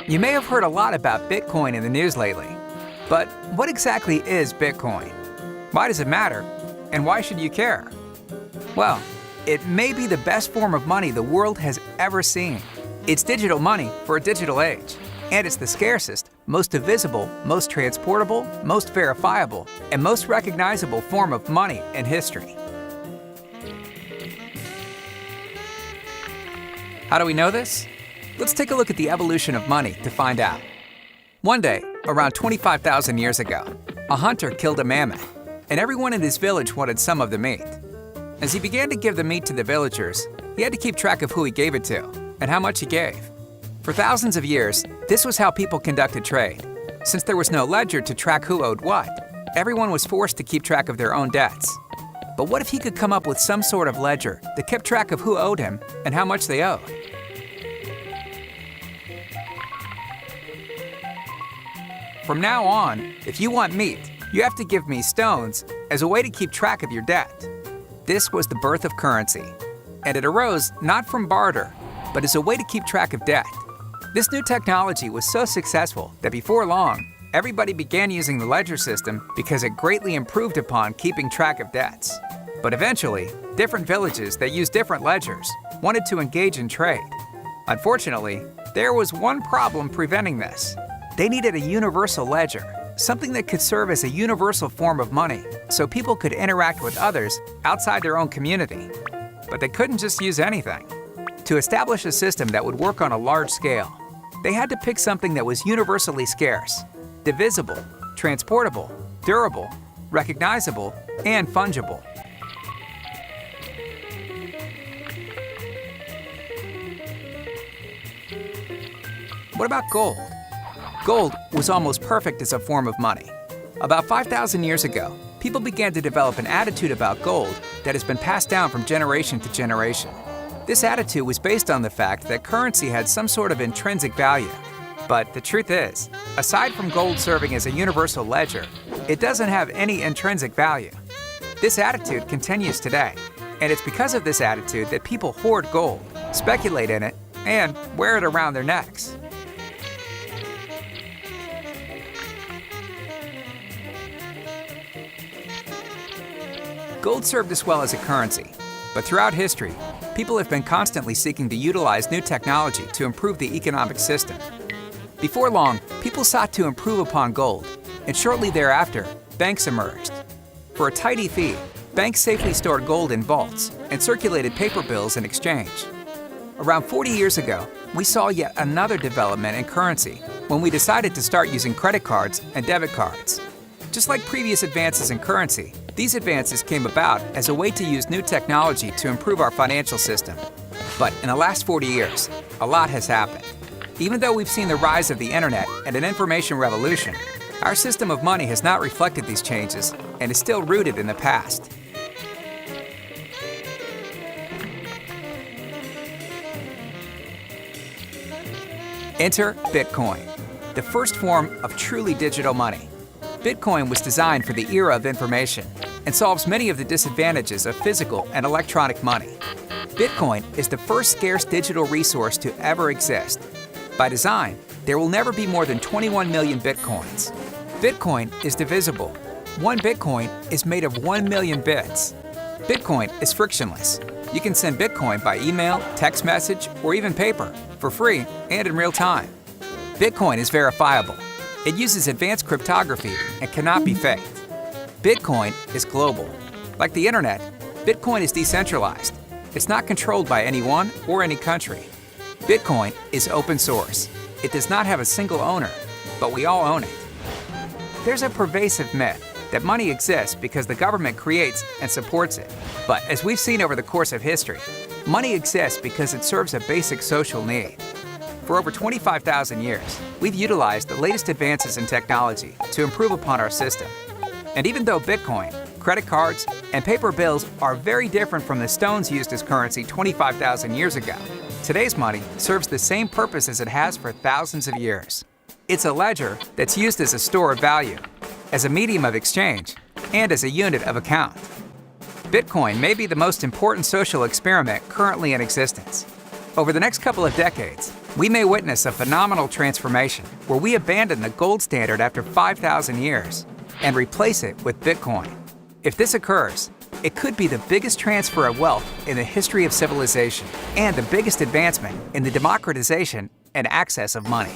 You may have heard a lot about Bitcoin in the news lately, but what exactly is Bitcoin? Why does it matter? And why should you care? Well, it may be the best form of money the world has ever seen. It's digital money for a digital age, and it's the scarcest, most divisible, most transportable, most verifiable, and most recognizable form of money in history. How do we know this? Let's take a look at the evolution of money to find out. One day, around 25,000 years ago, a hunter killed a mammoth, and everyone in his village wanted some of the meat. As he began to give the meat to the villagers, he had to keep track of who he gave it to and how much he gave. For thousands of years, this was how people conducted trade. Since there was no ledger to track who owed what, everyone was forced to keep track of their own debts. But what if he could come up with some sort of ledger that kept track of who owed him and how much they owed? From now on, if you want meat, you have to give me stones as a way to keep track of your debt. This was the birth of currency, and it arose not from barter, but as a way to keep track of debt. This new technology was so successful that before long, everybody began using the ledger system because it greatly improved upon keeping track of debts. But eventually, different villages that used different ledgers wanted to engage in trade. Unfortunately, there was one problem preventing this. They needed a universal ledger, something that could serve as a universal form of money so people could interact with others outside their own community. But they couldn't just use anything. To establish a system that would work on a large scale, they had to pick something that was universally scarce, divisible, transportable, durable, recognizable, and fungible. What about gold? Gold was almost perfect as a form of money. About 5,000 years ago, people began to develop an attitude about gold that has been passed down from generation to generation. This attitude was based on the fact that currency had some sort of intrinsic value. But the truth is, aside from gold serving as a universal ledger, it doesn't have any intrinsic value. This attitude continues today, and it's because of this attitude that people hoard gold, speculate in it, and wear it around their necks. Gold served us well as a currency, but throughout history, people have been constantly seeking to utilize new technology to improve the economic system. Before long, people sought to improve upon gold, and shortly thereafter, banks emerged. For a tidy fee, banks safely stored gold in vaults and circulated paper bills in exchange. Around 40 years ago, we saw yet another development in currency when we decided to start using credit cards and debit cards. Just like previous advances in currency, these advances came about as a way to use new technology to improve our financial system. But in the last 40 years, a lot has happened. Even though we've seen the rise of the internet and an information revolution, our system of money has not reflected these changes and is still rooted in the past. Enter Bitcoin, the first form of truly digital money. Bitcoin was designed for the era of information and solves many of the disadvantages of physical and electronic money. Bitcoin is the first scarce digital resource to ever exist. By design, there will never be more than 21 million Bitcoins. Bitcoin is divisible. One Bitcoin is made of 1 million bits. Bitcoin is frictionless. You can send Bitcoin by email, text message, or even paper, for free and in real time. Bitcoin is verifiable. It uses advanced cryptography and cannot be faked. Bitcoin is global. Like the internet, Bitcoin is decentralized. It's not controlled by anyone or any country. Bitcoin is open source. It does not have a single owner, but we all own it. There's a pervasive myth that money exists because the government creates and supports it. But as we've seen over the course of history, money exists because it serves a basic social need. For over 25,000 years, we've utilized the latest advances in technology to improve upon our system. And even though Bitcoin, credit cards, and paper bills are very different from the stones used as currency 25,000 years ago, today's money serves the same purpose as it has for thousands of years. It's a ledger that's used as a store of value, as a medium of exchange, and as a unit of account. Bitcoin may be the most important social experiment currently in existence. Over the next couple of decades, we may witness a phenomenal transformation where we abandon the gold standard after 5,000 years and replace it with Bitcoin. If this occurs, it could be the biggest transfer of wealth in the history of civilization and the biggest advancement in the democratization and access of money.